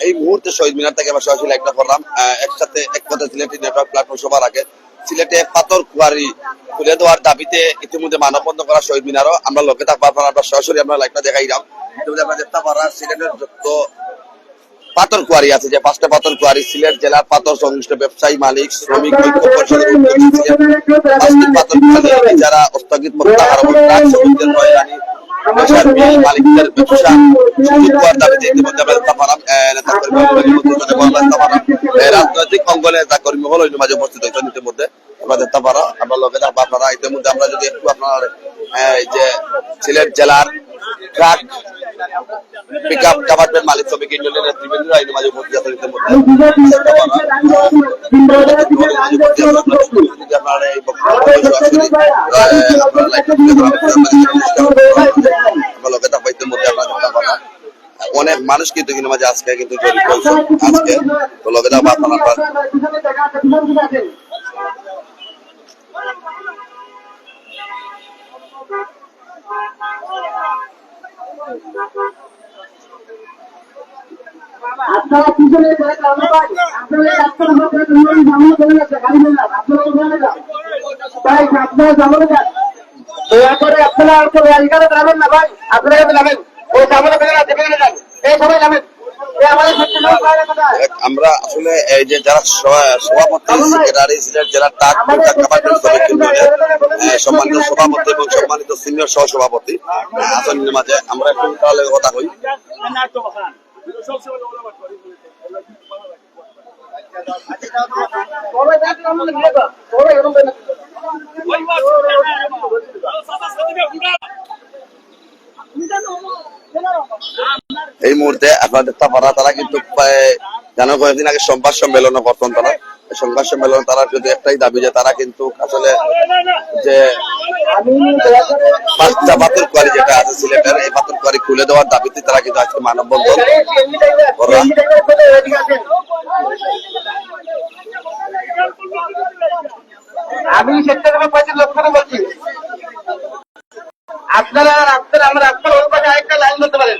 এই মুহূর্তে শহীদ মিনার থেকে আমরা সরাসরি একটা করলাম একসাথে এক কথা সিলেটি নেটওয়ার্ক প্ল্যাটফর্ম সবার আগে সিলেটে পাথর কুয়ারি খুলে দেওয়ার দাবিতে ইতিমধ্যে মানববন্ধন করা শহীদ মিনারও আমরা লোকে থাকবো আমরা সরাসরি আমরা লাইভটা দেখাইলাম। ইতিমধ্যে আমরা দেখতে পারা সিলেটের যত পাথর কুয়ারি আছে যে 5টা পাথর কুয়ারি সিলেট জেলার পাথর সংশ্লিষ্ট ব্যবসায়ী মালিক শ্রমিক ঐক্য পরিষদের উদ্যোগী ছিলেন। 5টি পাথর কুয়ারি যারা স্থগিত প্রত্যাহার এবং ট্রাক শ্রমিকদের হয়রানি মালিকদের ব্যবসা সুযোগ দেওয়ার দাবিতে ইতিমধ্যে আমরা দেখতে পারাম রাজনৈতিক অঙ্গনে যা কর্মী হল মাঝে উপস্থিত হয়েছেন ইতিমধ্যে আমরা দেখতে পারা আমরা লোকে থাকবো আপনারা ইতিমধ্যে আমরা যদি একটু আপনার এই যে সিলেট জেলার ট্রাক পিক আপ ডিপার্টমেন্ট মালিক শ্রমিক ইউনিয়নের নেতৃবৃন্দ আইন মাঝে উপস্থিত আছেন ইতিমধ্যে আপনার এই লোকে থাকবো ইতিমধ্যে আমরা দেখতে পারা অনেক মানুষ কিন্তু মাঝে আজকে কিন্তু জড়িত হয়েছে আজকে তো লোকে থাকবো আপনারা আপনারা পিছনে ভাই আপনারা সামনে যান দয়া করে আপনারা এখানে নামেন না ভাই আপনারা নামেন ওই সামনে যান এই সবাই নামেন। আমরা আসলে এই যে যারা সভাপতি সেক্রেটারি সিলেট জেলার ট্রাক সম্মানিত সভাপতি এবং সম্মানিত সিনিয়র সহ সভাপতি আসনের মাঝে আমরা একটু কথা হই। এই মুহূর্তে আপনারা দেখতে পারা তারা কিন্তু জানো কয়েকদিন আগে সংবাদ সম্মেলন করতেন তারা সংবাদ সম্মেলন তারা কিন্তু একটাই দাবি যে তারা কিন্তু আসলে যে 5টা পাথর কুয়ারি যেটা আছে সিলেটের এই পাথর কুয়ারি খুলে দেওয়ার দাবিতে তারা কিন্তু আজকে মানববন্ধন করলাম। আমি সেটা লক্ষ্য করে বলছি আপনারা আমরা আপনার ওর পাশে আরেকটা লাইন করতে পারেন।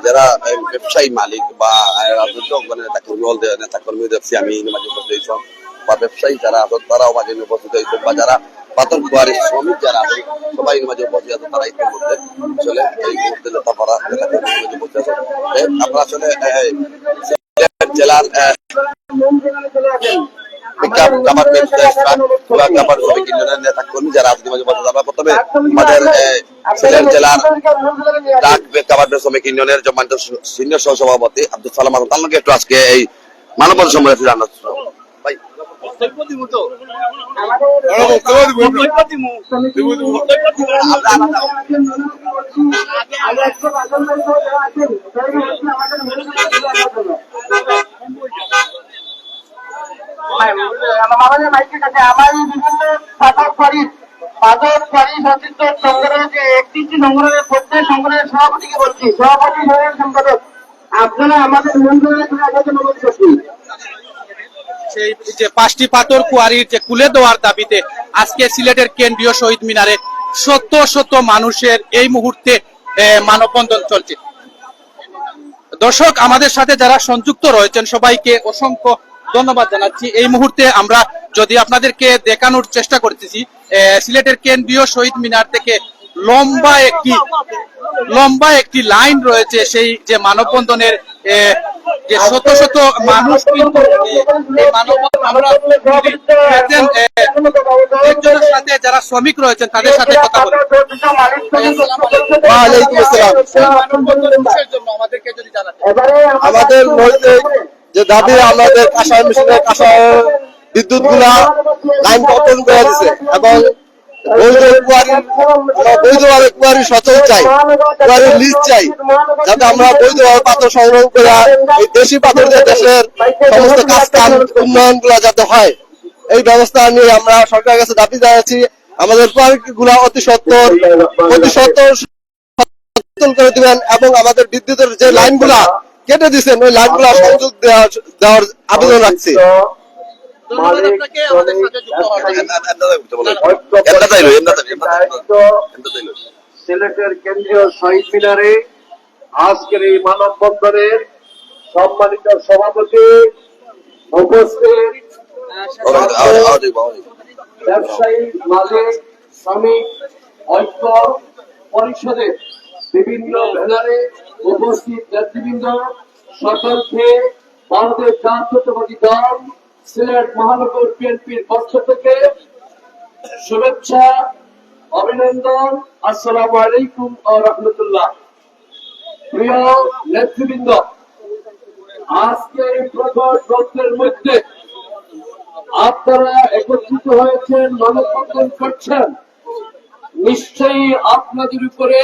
যারা ব্যবসায়ী মালিক বা রাজনৈতিক অঙ্গনের নেতা কর্মী দেখছি আমি মাঝে উপস্থিত হয়েছিলাম বা ব্যবসায়ী যারা আছেন তারাও মাঝে উপস্থিত হয়েছেন বা যারা পাথর কুয়ারি শ্রমিক যারা আছেন সবাই মাঝে উপস্থিত আছেন তারা ইতিমধ্যে আসলে এই মুহূর্তে নেতা পাড়া নেতা কর্মী উপস্থিত আছেন। আমরা আসলে জেলার নেতা কর্মী যারা আজকে মাঝে প্রথমে আমাদের সিলেট জেলার ট্রাক কাভার্ডের শ্রমিক ইউনিয়নের সম্মানিত সিনিয়র সহ সভাপতি আব্দুল সালাম আহমদ তাকে একটু আজকে এই মানববন্ধন সম্মেলনে জানাচ্ছি ভাই। আমাদের মাইকের কাছে আমার বিভিন্ন পাথর কুয়ারি সচিত্র সংগ্রহের যে 31টি সংগ্রহের প্রত্যেক সংগ্রহের সভাপতিকে বলছি সভাপতি সম্পাদক আপনারা আমাদের মন্দিরের সেই যে 5টি পাথর কুয়ারির যে খুলে দেওয়ার দাবিতে আজকে সিলেটের কেন্দ্রীয় শহীদ মিনারে শত শত মানুষের এই মুহূর্তে মানববন্ধন চলছে। দর্শক আমাদের সাথে যারা সংযুক্ত রয়েছেন সবাইকে অসংখ্য ধন্যবাদ জানাচ্ছি। এই মুহূর্তে আমরা যদি আপনাদেরকে দেখানোর চেষ্টা করতেছি সিলেটের কেন্দ্রীয় শহীদ মিনার থেকে লম্বা একটি লাইন রয়েছে সেই যে মানববন্ধনের যে শত শত মানুষ কিন্তু একজনের সাথে যারা শ্রমিক রয়েছেন তাদের সাথে কথা বলি। আমাদেরকে যদি জানাতে আমাদের যে দাবি আমাদের কাঁসার মেশিনের কাঁসার বিদ্যুৎ গুলা লাইন কর্তন করে দিচ্ছে এবং বৈধভাবে কুয়ারি সচল চাই, কুয়ারির লিস্ট চাই, যাতে আমরা বৈধভাবে পাথর সংগ্রহ করে এই দেশি পাথর দিয়ে দেশের সমস্ত কাজ কাম উন্নয়ন গুলা যাতে হয় এই ব্যবস্থা নিয়ে আমরা সরকারের কাছে দাবি জানাচ্ছি। আমাদের কোয়ালিটি গুলা অতি সত্তর সচেতন করে দিবেন এবং আমাদের বিদ্যুতের যে লাইন গুলা কেটে দিচ্ছেন ওই লাইন গুলা সংযোগ দেওয়ার আবেদন রাখছি। ধন্যবাদ আপনাকে আমাদের সাথে যুক্ত হওয়ার জন্য। সিলেটের কেন্দ্রীয় শহীদ মিনারে আজকের এই মানববন্ধনের সম্মানিত সভাপতি উপস্থিত ব্যবসায়ী মালিক শ্রমিক ঐক্য পরিষদের বিভিন্ন ব্যানারে উপস্থিত নেতৃবৃন্দ সকলকে ভারতের জাতীয়তাবাদী দল সিলেট মহানগর বিএনপির পক্ষ থেকে শুভেচ্ছা অভিনন্দন। আসসালামু আলাইকুম ওয়া রাহমাতুল্লাহ। প্রিয় নেতৃবৃন্দ, আজকে এই প্রখর রৌদ্রের মধ্যে আপনারা একত্রিত হয়েছেন, মানববন্ধন করছেন, নিশ্চয়ই আপনাদের উপরে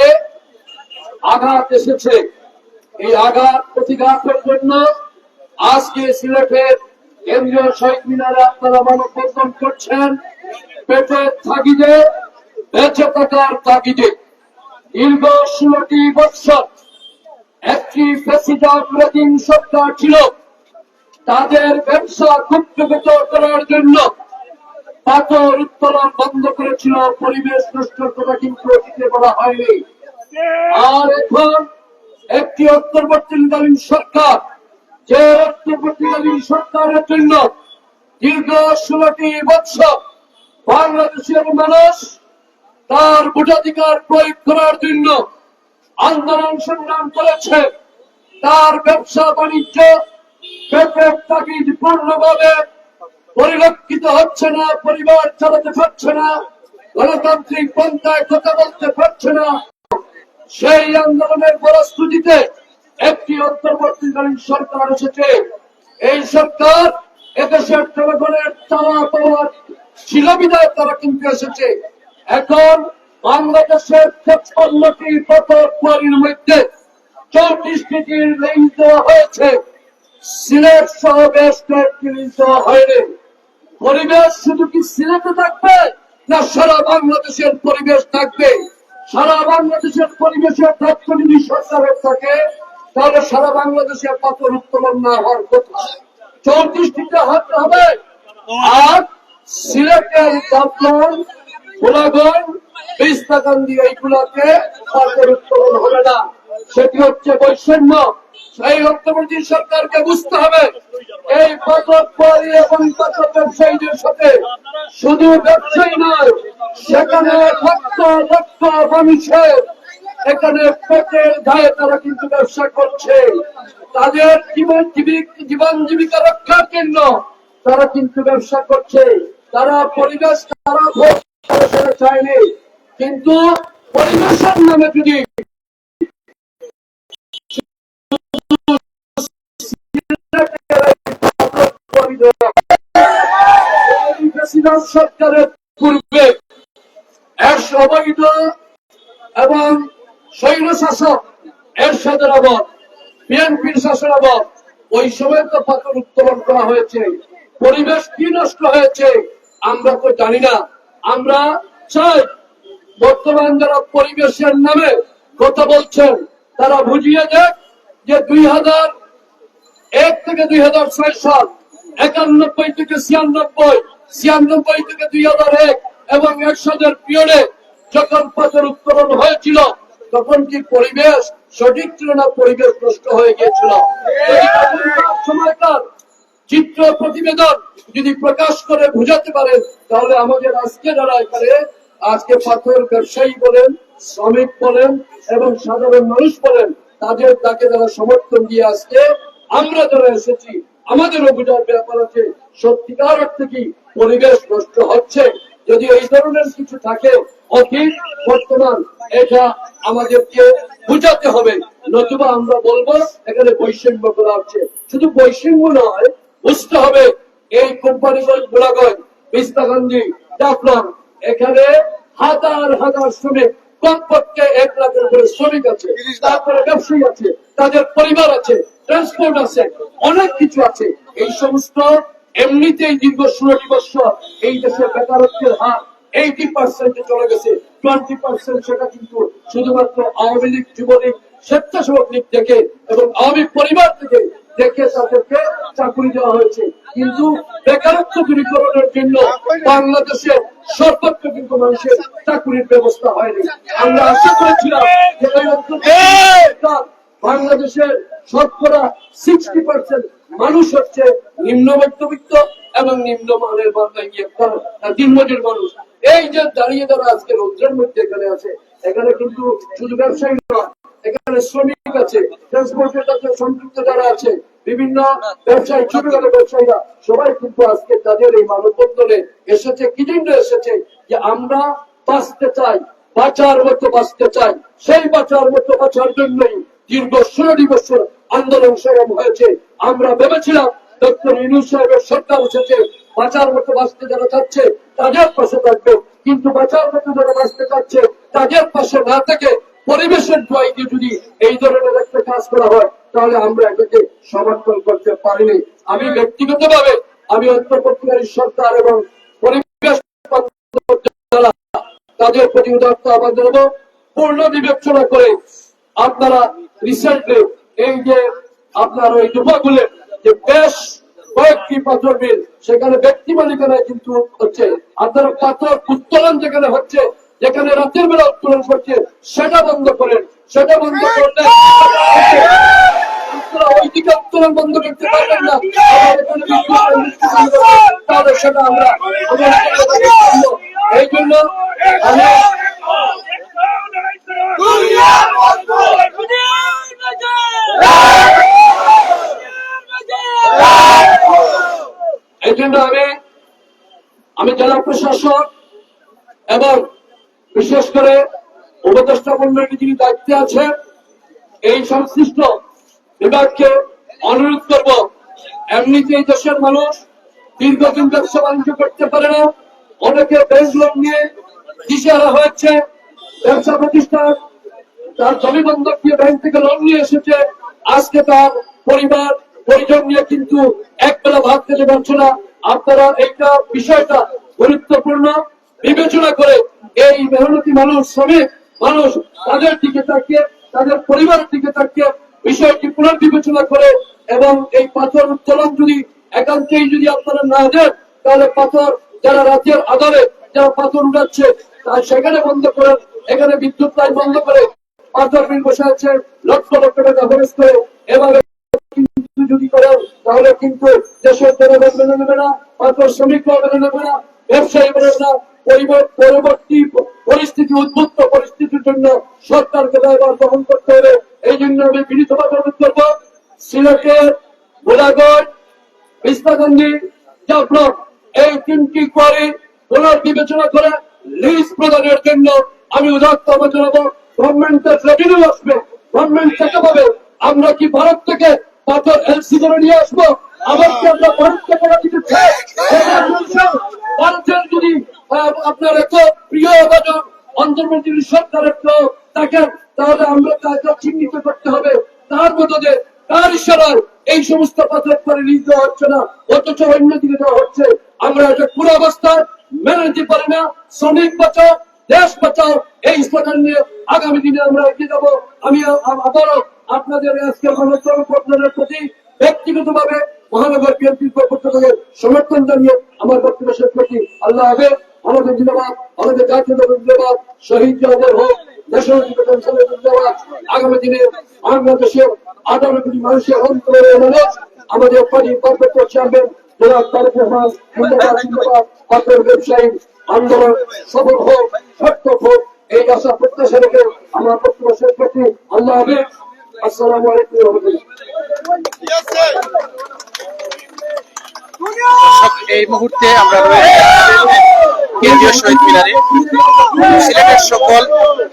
আঘাত এসেছে। এই আঘাত প্রতিঘাতের জন্য আজকে সিলেটের কেন্দ্রীয় শহীদ মিনারে আপনারা মানববন্ধন করছেন পেটের তাগিদে, বেঁচে থাকার তাগিদে। দীর্ঘ 16টি বৎসর একটি প্রেসিডেন্ট রেজিম সরকার ছিল, তাদের ব্যবসা কুক্ষিগত করার জন্য পাথর উত্তোলন বন্ধ করেছিল, পরিবেশ নষ্টের কথা কিন্তু অতীতে বলা হয়নি। আর এখন একটি অন্তর্বর্তীকালীন সরকার, যে অন্তর্বর্তীকালীন সরকারের জন্য দীর্ঘ 16টি বৎসর বাংলাদেশের মানুষ তার ভোটাধিকার প্রয়োগ করার জন্য আন্দোলন সংগ্রাম করেছে, তার ব্যবসা বাণিজ্য পেটের তাগিদ পূর্ণভাবে পরিলক্ষিত হচ্ছে না, পরিবার চালাতে পারছে না, গণতান্ত্রিক পন্থায় কথা বলতে পারছে না। সেই আন্দোলনের প্রস্তুতিতে একটি অন্তর্বর্তীকালীন সরকার এসেছে। এই সরকার এদেশের জনগণের চাওয়া পাওয়ার ছিল বিধায় তারা কিন্তু এসেছে। এখন বাংলাদেশের 56টি পাথর কোয়ারির মধ্যে 34টির লিজ দেওয়া হয়েছে, সিলেট সহ বেশ কয়েকটি লিজ দেওয়া হয়নি। পরিবেশ শুধু কি সিলেটে থাকবে না সারা বাংলাদেশের পরিবেশ থাকবে? সারা বাংলাদেশের পরিবেশের দায়িত্ব যদি সরকারের থাকে তাহলে সারা বাংলাদেশে পাথর উত্তোলন না হওয়ার কথা। 34টিতে হাতে হবে। আর সিলেটের জাফলং, গোলাগঞ্জ, বিস্তাকান্দি এইগুলোতে পাথর উত্তোলন হবে না। সেটি হচ্ছে বৈষম্য। সেই অন্তর্বর্তী সরকারকে বুঝতে হবে এই পাথর কোয়ারি এবং পাথর ব্যবসায়ীদের সাথে শুধু ব্যবসায়ী নয়, সেখানে লক্ষ লক্ষ মানুষের এখানে পেটের দায়ে তারা কিন্তু ব্যবসা করছে। তাদের জীবন জীবিকা রক্ষার জন্য তারা কিন্তু ব্যবসা করছে। তারা পরিবেশ খারাপ হোক সেটা চায়নি, কিন্তু পরিবেশের নামে যদি সরকারের পূর্বে অবৈধ এবং স্বৈর শাসক এরশাদের আমল, বিএনপির শাসন আমল, ওই সময় তো পাথর উত্তোলন করা হয়েছে। পরিবেশ কি নষ্ট হয়েছে আমরা তো জানি না। আমরা চাই বর্তমান যারা পরিবেশের নামে কথা বলছেন তারা বুঝিয়ে দেখ যে 2001 থেকে 2006 সাল, 91 থেকে 96, 96 থেকে 2001 এবং 100 পিরিয়ডে যখন পাথর উত্তোলন হয়েছিল তখন কি পরিবেশ সঠিক ছিল না পরিবেশ নষ্ট হয়ে গিয়েছিল? সময়কার চিত্র প্রতিবেদন যদি প্রকাশ করে বুঝাতে পারেন তাহলে আমাদের আজকে যারা এখানে আজকে পাথর ব্যবসায়ী বলেন, শ্রমিক বলেন এবং সাধারণ মানুষ বলেন, তাদের তাকে যারা সমর্থন দিয়ে আসছে, আমরা যারা এসেছি আমাদেরও বোঝার ব্যাপার আছে সত্যিকার অর্থে কি পরিবেশ নষ্ট হচ্ছে। যদি এই ধরনের কিছু থাকে অতীত বর্তমান, এটা আমাদেরকে বুঝাতে হবে, নতুবা আমরা বলবো এখানে বৈষম্য করা হচ্ছে। শুধু বৈষম্য নয়, বুঝতে হবে এই কোম্পানিগুলো গোলাগঞ্জ, বিস্তাকান্দি, জাফলং, এখানে হাজার হাজার শ্রমিক, কমপক্ষে 1 লাখের উপরে শ্রমিক আছে, তারপরে ব্যবসায়ী আছে, তাদের পরিবার আছে, ট্রান্সপোর্ট আছে, অনেক কিছু আছে। এই সমস্ত এমনিতেই দীর্ঘ 16টি বছর এই দেশের বেকারত্বের হার 80% চলে গেছে, 20% সেটা কিন্তু শুধুমাত্র আওয়ামী লীগ, যুবলীগ, স্বেচ্ছাসেবক লীগ থেকে এবং আওয়ামী পরিবার থেকে দেখে তাদেরকে চাকরি দেওয়া হয়েছে। কিন্তু বেকারত্ব দূরীকরণের জন্য বাংলাদেশের সর্বত্র কিন্তু মানুষের চাকরির ব্যবস্থা হয়নি। আমরা আশা করেছিলাম যে এই অন্তর্বর্তী বাংলাদেশের শতকরা 60% মানুষ হচ্ছে নিম্ন মধ্যবিত্ত এবং নিম্নমানের দিনমজুর মানুষ। এই যে দাঁড়িয়ে যারা আজকে রৌদ্রের মধ্যে এখানে আছে, এখানে কিন্তু শুধু ব্যবসায়ী নয়, এখানে শ্রমিক আছে, ট্রান্সপোর্টের সাথে সম্পৃক্ত যারা আছে, বিভিন্ন ব্যবসায়ী, ছোটখাটো ব্যবসায়ীরা সবাই কিন্তু আজকে তাদের এই মানববন্ধনে এসেছে। কি জন্য এসেছে? যে আমরা বাঁচতে চাই, বাঁচার মতো বাঁচতে চাই। সেই বাঁচার মতো বাঁচার জন্যই দীর্ঘ 16 বছর আন্দোলন সংগ্রাম হয়েছে। আমরা ভেবেছিলাম ডক্টর ইউনূস সাহেবের সরকার এসেছে, বাঁচার মতো বাঁচতে যারা চাচ্ছে তাদের পাশে থাকবে, কিন্তু বাঁচার মতো যারা বাঁচতে চাচ্ছে তাদের পাশে না থেকে পরিবেশের দোয়াই দিয়ে যদি এই ধরনের একটা কাজ করা হয় তাহলে আমরা এটাকে সমর্থন করতে পারিনি। আমি ব্যক্তিগতভাবে আমি অন্তর্বর্তীকালীন সরকার এবং পরিবেশ তাদের প্রতি উদাত্ত আহ্বান জানাবো, পূর্ণ বিবেচনা করে আপনারা রিসেন্টলি এই যে আপনার ওই ডুবাগুলের যে বেশ কয়েকটি পাথর মিল, সেখানে ব্যক্তি মালিকানায় কিন্তু হচ্ছে, আপনারা পাথর উত্তোলন যেখানে হচ্ছে, যেখানে রাতের বেলা উত্তোলন করছে, সেটা বন্ধ করেন। সেটা বন্ধ করলে আপনারা ওইদিকে উত্তোলন বন্ধ করতে পারবেন না, তাহলে সেটা আমরা এই জন্য এই জন্য আমি জেলা প্রশাসক এবং বিশেষ করে উপদেষ্টা মন্ডলীর যিনি দায়িত্বে আছে এই সংশ্লিষ্ট বিভাগকে অনুরোধ করব, এমনিতেই দেশের মানুষ দীর্ঘদিন ব্যবসা বাণিজ্য করতে পারে না, অনেকে ব্যাংক লোন নিয়ে দিশেহারা হয়েছে, ব্যবসা প্রতিষ্ঠান তার জমি বন্ধক দিয়ে ব্যাংক থেকে লোন নিয়ে এসেছে, আজকে তার পরিবার পরিজন নিয়ে কিন্তু এক বেলা ভাত খেতে পারছে না। আপনারা এইটা বিষয়টা গুরুত্বপূর্ণ বিবেচনা করে এই মেহনতি মানুষ, শ্রমিক মানুষ, তাদের দিকে তাকিয়ে, তাদের পরিবারের দিকে তাকিয়ে বিষয়টি পুনর্বিবেচনা করে এবং এই পাথর উত্তোলন যদি একান্তই যদি আপনারা না দেন তাহলে পাথর যারা রাজ্যের আদরে যারা পাথর উঠাচ্ছে সেখানে বন্ধ করেন, এখানে বিদ্যুৎ লাইন বন্ধ করে পাথর মিল বসে আছে লক্ষ লক্ষ টাকা খরচ করে, এভাবে যদি করেন তাহলে কিন্তু দেশের জনগণ মেনে নেবে না, পাথর শ্রমিকরা মেনে নেবে না, ব্যবসায়ী মেনে নেবে না। পরবর্তী পরিস্থিতি, উদ্বুদ্ধ পরিস্থিতির জন্য সরকারকে দায়ভার বহন করতে হবে। এই জন্য আমি বিনীতভাবে অনুরোধ করব, সিলেটের গোলাগঞ্জ, ইস্তাকান্দি, জাফলং এই 3টি কোয়ারি পুনর্বিবেচনা করে লিজ প্রদানের জন্য আমি উদাত্ত আহ্বান জানাবো। গভর্নমেন্টের রেভিনিউ আসবে, গভর্নমেন্ট থেকে পাবে। আমরা কি ভারত থেকে পাথর এলসি করে নিয়ে আসবো? আবার কি আমরা ভারত থেকে দিতে চাই? ভারতের যদি আপনার এত প্রিয় বাজার অন্তর্বর্তী সরকারের থাকেন তাহলে আমরা তাকে চিহ্নিত করতে হবে, তার মধ্যে তার ইশারায় এই সমস্ত পাথর করে লিজ দেওয়া হচ্ছে না, অথচ অন্যদিকে দেওয়া হচ্ছে। আমরা এটা পুরো অবস্থায় মেনে নিতে পারি না। শ্রমিক বাঁচাও, দেশ বাঁচাও, এই স্লোগান নিয়ে আগামী দিনে আমরা এগিয়ে যাবো। আমি আবারও আপনাদের আজকে মানববন্ধনের প্রতি ব্যক্তিগতভাবে মহানগর বিএনপির পক্ষ থেকে সমর্থন জানিয়ে আমার বক্তব্য শেষ করছি। আল্লাহ হাফেজ। আমাদের জিন্দাবাদ, আমাদের জাতীয় জিন্দাবাদ, শহীদ জওয়ান হোক, দেশের জিন্দাবাদ। আগামী দিনে বাংলাদেশের 18 কোটি মানুষের অন্তরের মানুষ আমাদের পার্বত্য চেয়ারম্যান জনাব তারেক রহমান জিন্দাবাদ, জিন্দাবাদ। পাথর ব্যবসায়ী আন্দোলন সফল হোক, সার্থক হোক, এই আশা প্রত্যাশা রেখে আমার বক্তব্য শেষ করছি। আল্লাহ হাফেজ। আসসালামু আলাইকুম ওয়া রাহমাতুল্লাহ। এই মুহূর্তে আমরা কেন্দ্রীয় শহীদ মিনারে সিলেটের সকল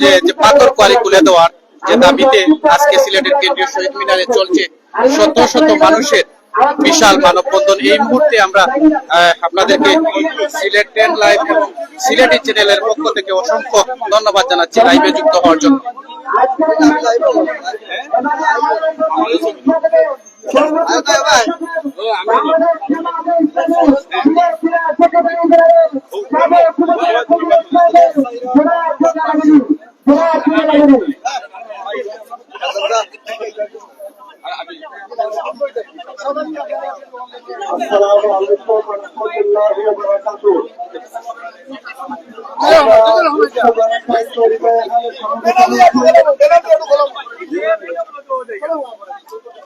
যে পাথর কোয়ারি খুলে দেওয়ার যে দাবিতে আজকে সিলেটের কেন্দ্রীয় শহীদ মিনারে চলছে শত শত মানুষের বিশাল মানববন্ধন। এই মুহূর্তে আমরা আপনাদেরকে সিলেট 10 লাইভ এবং সিলেটি চ্যানেলের পক্ষ থেকে অসংখ্য ধন্যবাদ জানাচ্ছি লাইভে যুক্ত হওয়ার জন্য। ভাই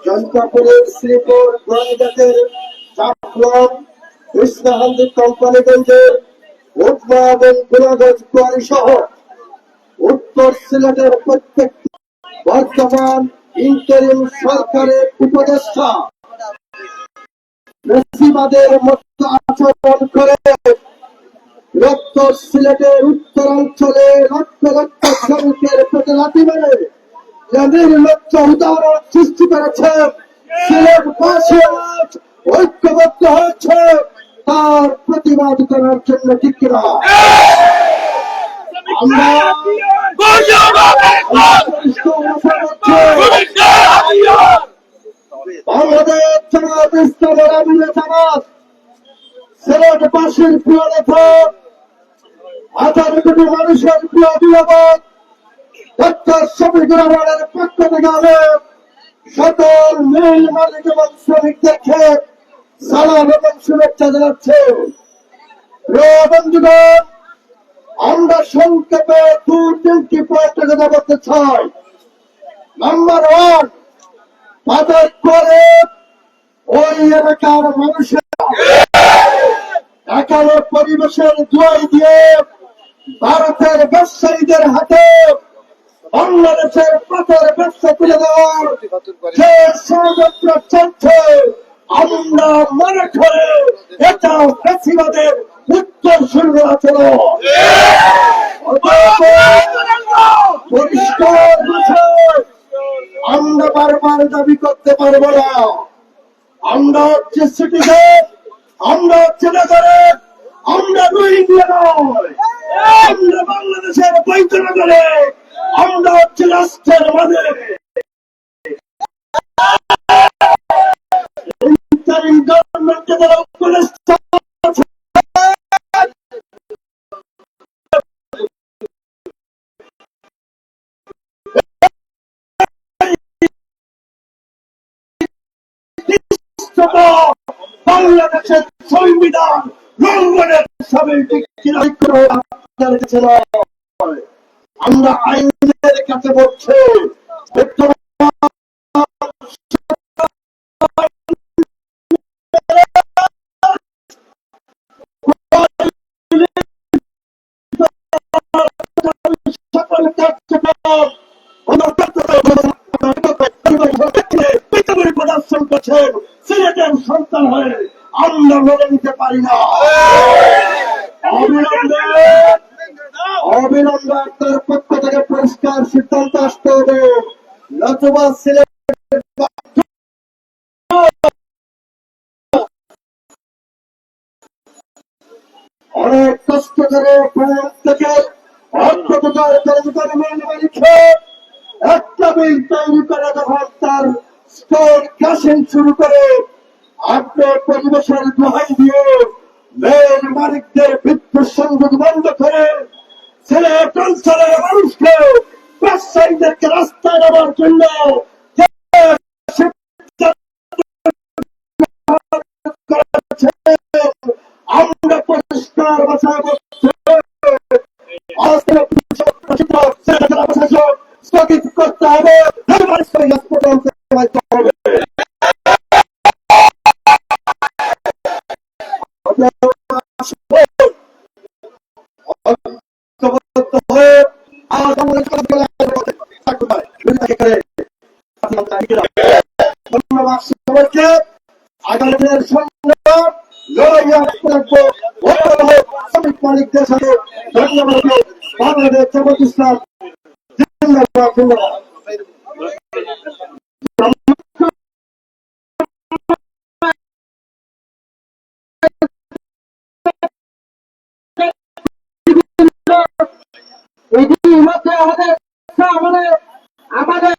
জনতাপুরের শ্রীপুর গোয়ালঘাটের চাপলং কৃষ্ণহান্দি কোম্পানিগঞ্জের উৎমা এবং গুণাগঞ্জ কুয়ারি সহ উত্তর সিলেটের প্রত্যেকটি বর্তমান ইন্টারিম সরকারের উপদেষ্টা বেশিবাদের মতো আচরণ করে উত্তর সিলেটের উত্তরাঞ্চলে লক্ষ লক্ষ শ্রমিকের প্রতি লাঠি মেরে যে নির্লজ্জ উদাহরণ সৃষ্টি করেছে, সিলেটবাসী আজ ঐক্যবদ্ধ হয়েছে তার প্রতিবাদ করার জন্য, ঠিক কিনা? আমরা বাংলাদেশ জামাত ইসলামের আমিরে জামাত সিলেটবাসীর প্রিয় লেখক 18 কোটি মানুষের প্রিয় অভিভাবক ডক্টর শফিকুর রহমানের পক্ষ থেকে আমি সকল মিল মালিক এবং শ্রমিকদেরকে সালাম এবং শুভেচ্ছা জানাচ্ছি। প্রিয় বন্ধুগণ, আমরা সংক্ষেপে 2-3টি পয়েন্টের কথা বলতে চাই। নাম্বার 1, তাদের করে ওই এলাকার মানুষের একালে পরিবেশের দোয়াই দিয়ে ভারতের ব্যবসায়ীদের হাতে বাংলাদেশের পাথর ব্যবসা তুলে দেওয়ার যে ষড়যন্ত্র চলছে, আমরা মনে করে এটা ফ্যাসিবাদের উত্তর শুরু আচরণ। পরিষ্কার বিষয়, আমরা বারবার দাবি করতে পারবো না আমরা হচ্ছে সিটিজেন, আমরা হচ্ছে নাগরিক, আমরা রোহিঙ্গা নয়, আমরা বাংলাদেশের বৈধ নাগরিক, আমরা হচ্ছে রাষ্ট্রের মালিক। ইন্টারিম গভর্নমেন্টকে যারা উপদেষ্টা বাংলাদেশের সংবিধান লঙ্ঘনের সবাই আমরা আইনের কাছে বলছি, সকল কার্যক্রম প্রদর্শন করছেন সিলেটের সন্তান হয়ে আমরা মেনে নিতে পারি না। অবিলম্বে আপনার পক্ষ থেকে পরিষ্কার সিদ্ধান্ত আসতে হবে, নতুবা সিলেট অনেক কষ্ট করে থেকে একটা বিল তৈরি করে যখন তার স্টোর ক্যাশিং শুরু করে আপনার পরিবেশের দোহাই দিয়ে মেয়ের মালিকদের বিদ্যুৎ সংযোগ বন্ধ করে সিলেট অঞ্চলের মানুষকে ব্যবসায়ীদেরকে রাস্তায় নেওয়ার জন্য আমরা পরিষ্কার ভাষায় বলছি, স্থগিত করতে হবে, ধন্যবাদ সবাইকে। আগামীর সংগ্রাম শ্রমিক মালিকদের সাথে ধন্যবাদ। বাংলাদেশ জামাত ইসলাম জিন্দাবাদ, জিন্দাবাদ। আমাদের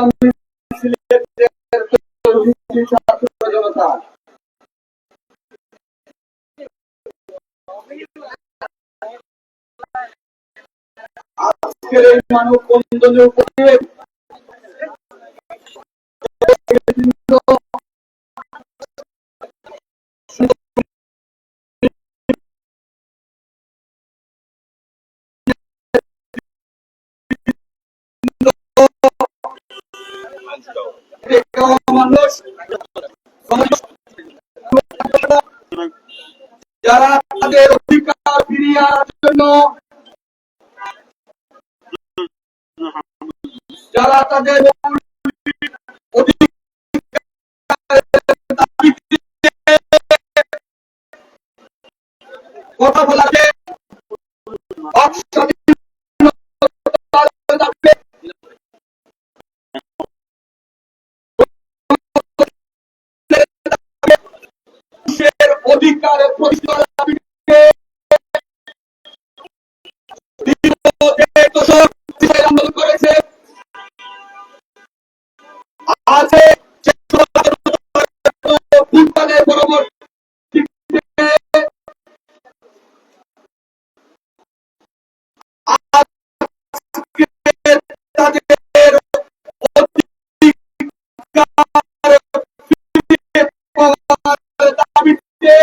সংগ্রামী সিলেটের ছাত্র জনতা, আজকের এই মানববন্ধনে উপস্থিত মানুষ, যারা তাদের অধিকার ফিরিয়ে আনার জন্য, যারা তাদের কথা বলাতে অধিকারের প্রতিষ্ঠা আন্দোলন করেছে। আছে ভুটানের পরবর্তীতে তাদের দাবিতে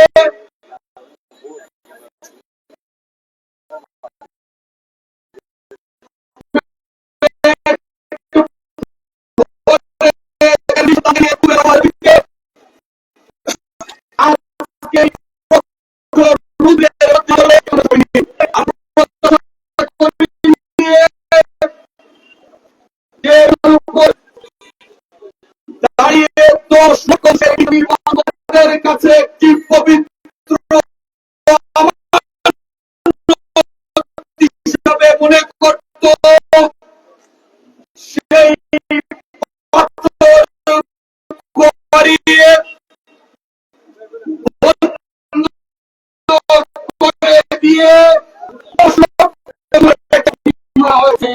দাঁড়িয়ে 10 লক্ষ নির্বাচনের কাছে একটি পবিত্র হিসাবে মনে করত, সেই করে দিয়ে হয়েছে।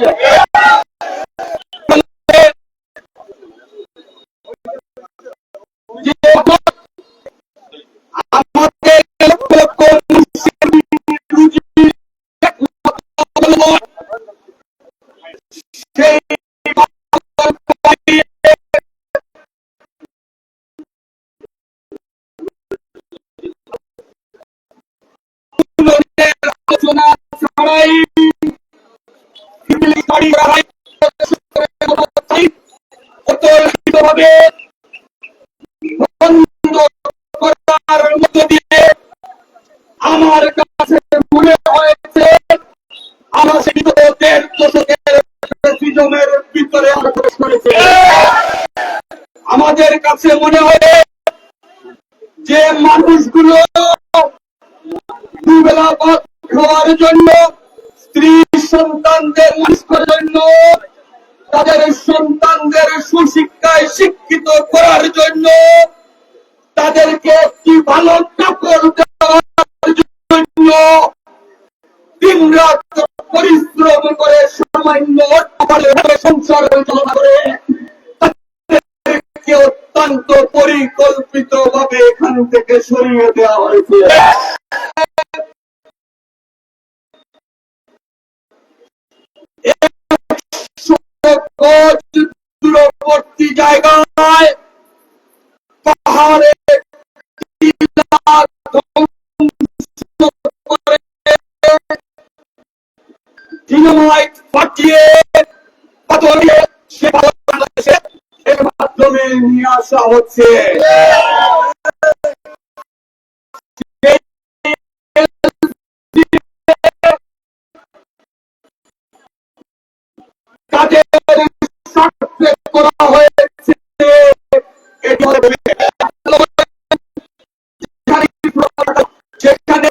আলোচনা ছাড়াই ভাবে বন্ধ করার মধ্য দিয়ে আমার কাছে মনে হয়েছে আমরা সেই 1.5 দশকের ফ্যাসিজমের ভিতরে প্রবেশ করেছি। আমাদের কাছে মনে হয় যে মানুষগুলো দুবেলা ভাত খাওয়ার জন্য, স্ত্রী সন্তানদের মানুষ করার জন্য, তাদের সন্তানদের সুশিক্ষায় শিক্ষিত করার জন্য, তাদেরকে একটি ভালো কাপড় দেওয়ার জন্য দিন রাত পরিশ্রম করে সামান্য সংসার পরিচালনা করে তাদেরকে অত্যন্ত পরিকল্পিত ভাবে এখান থেকে সরিয়ে দেওয়া হয়েছে। দূরবর্তী জায়গায় পাহাড়ে ডিনামাইট পাঠিয়ে পাথরে সে বাংলাদেশে এর মাধ্যমে নিয়ে আসা হচ্ছে। তাদের স্বার্থে করা হয়েছে সেখানে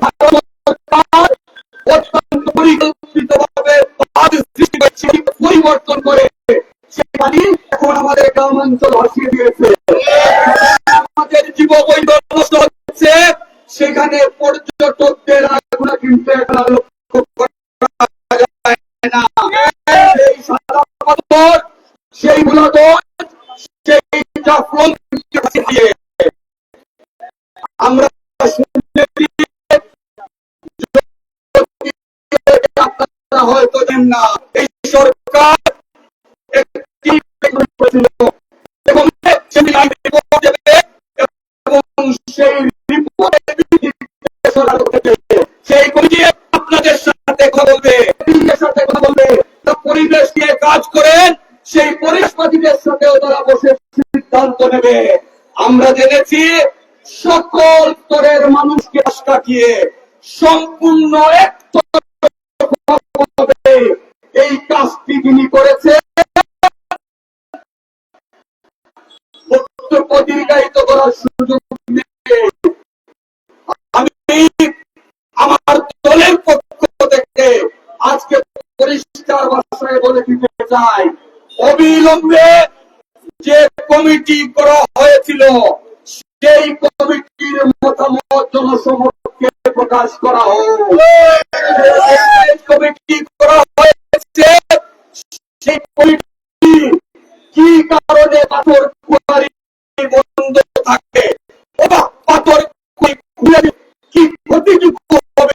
অত্যন্ত পরিকল্পিতভাবে পরিবর্তন করে সেখানে এখন আমাদের গ্রামাঞ্চল ভাসিয়ে দিয়েছে। আমাদের জীববৈচিত্র্য নষ্ট হচ্ছে, সেখানে পর্যটকদের আগ্রহ কিন্তু এখন লক্ষ্য করা যায় না। সেই সাদা পাথর, সেইগুলো তো না। এই সরকার একটি করেছিল এবং সেটি রিপোর্ট দেবে এবং সেই রিপোর্টের ভিত্তিতে সরকার করবে। সেই কমিটি আপনাদের সাথে কথা বলবে, পরিবেশ নিয়ে কাজ করেন, সেই পরিবেশবাদীদের সাথেও তারা বসে সিদ্ধান্ত নেবে। আমরা জেনেছি সকল স্তরের মানুষকে পাশ কাটিয়ে সম্পূর্ণ একতরফাভাবে এই কাজটি তিনি করেছে। বক্তব্য দীর্ঘায়িত করার সুযোগ নেই। আমি আমার দলের পক্ষ থেকে আজকে পরিষ্কার ভাষায় বলে দিতে চাই, অবিলম্বে যে কমিটি করা হয়েছিল সেই কমিটির মতামত জনসমক্ষে প্রকাশ করা হোক। কমিটি করা হয়েছে, সেই কমিটি কি কারণে পাথর কুয়ারি বন্ধ থাকে, পাথর কুয়ারি কি ক্ষতিটুকু হবে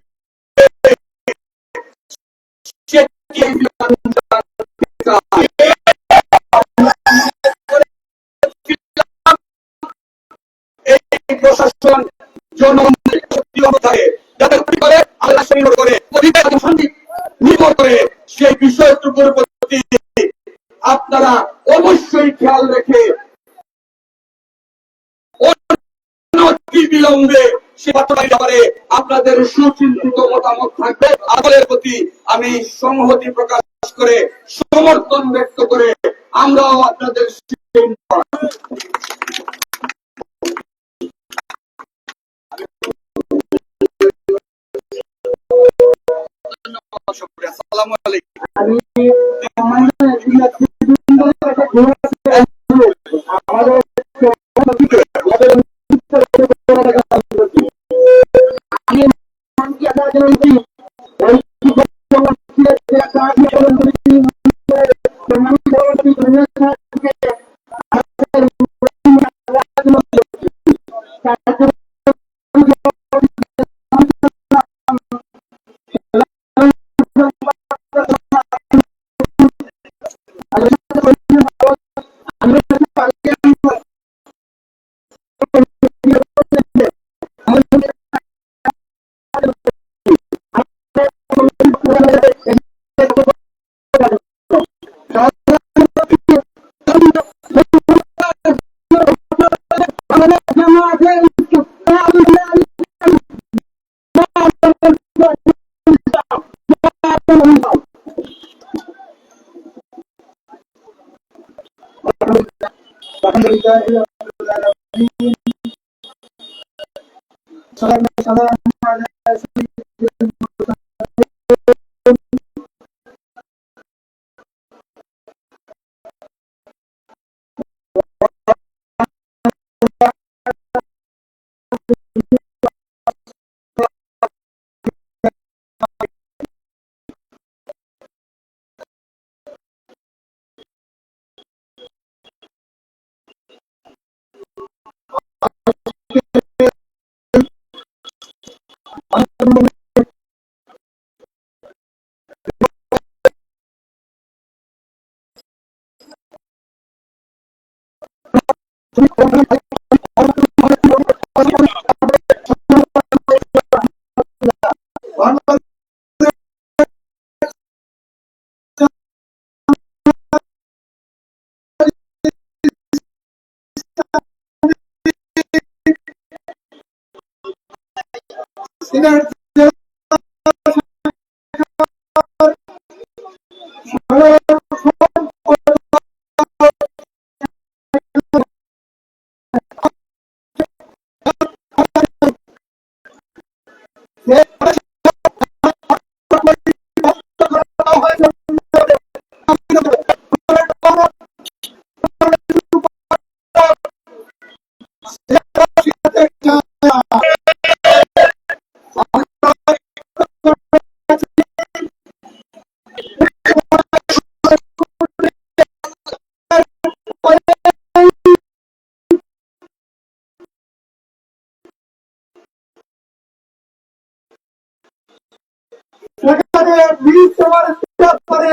সেটি এই প্রশাসন জনগণের থাকে যাদের করে আল্লাহ নির্ভর করে নির্ভর করে সেই বিষয়টুকুর প্রতি আপনারা অবশ্যই খেয়াল রেখে বিলম্বে সে বাস্তবায়নের ব্যাপারে আপনাদের সুচিন্তিত মতামত থাকবে। আপনাদের প্রতি আমি সংহতি প্রকাশ করে সমর্থন ব্যক্ত করে আমরাও আপনাদের আসসালামু আলাইকুম। ব্যাপারে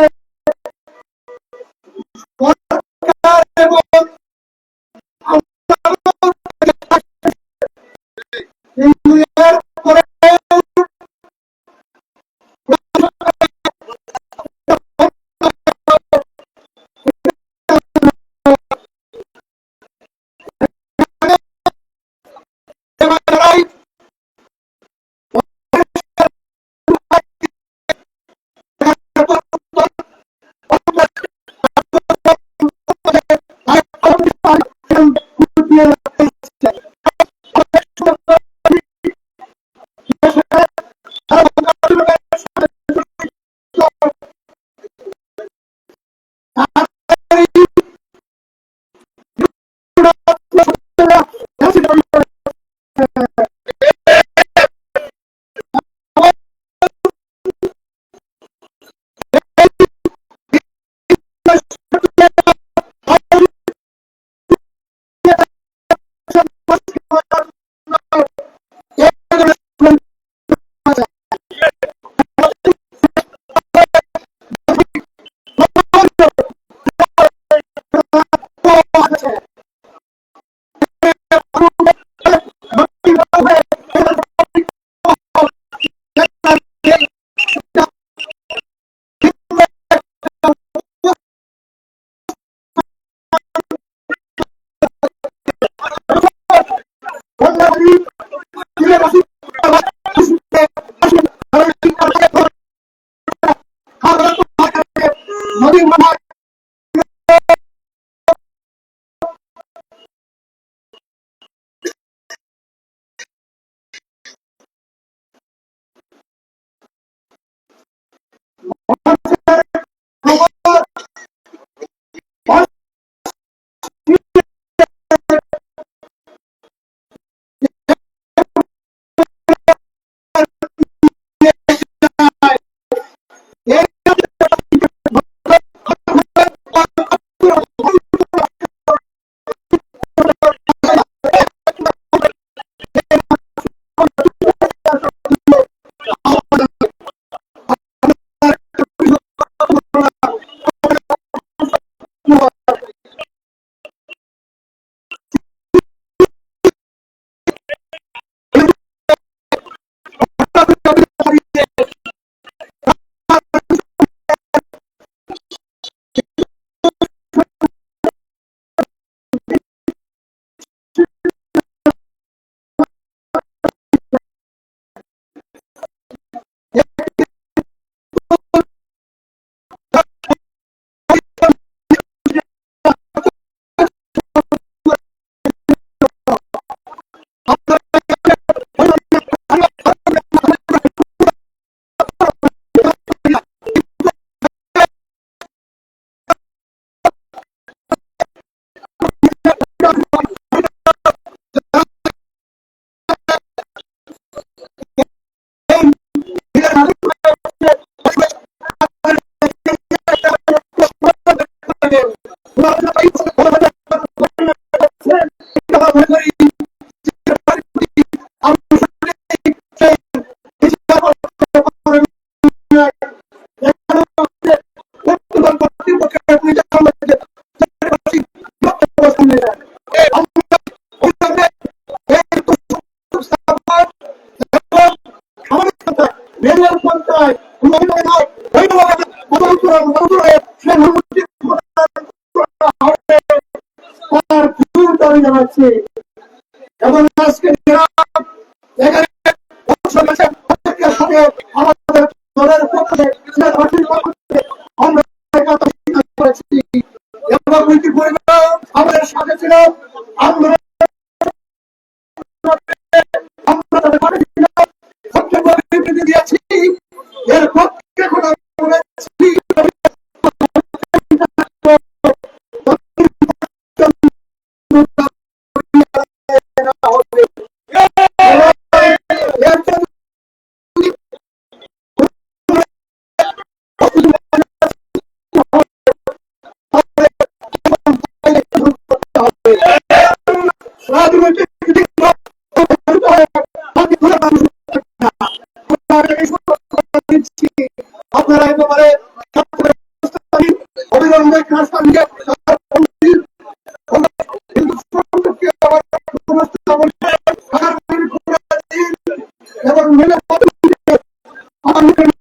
সরকার এবং কিন্তু এরপরে জানাচ্ছি এবং আজকে এখানে প্রত্যেকের সাথে আমাদের দলের পক্ষ থেকে আমরা করেছি এবং ইতিপূর্বে আমাদের সাথে ছিল আমরা তাদের পাঠিয়ে ছিলাম বক্তব্য বিবৃতি দিয়েছি এর পক্ষে কোনো বলেছি রাজনৈতিক মুখে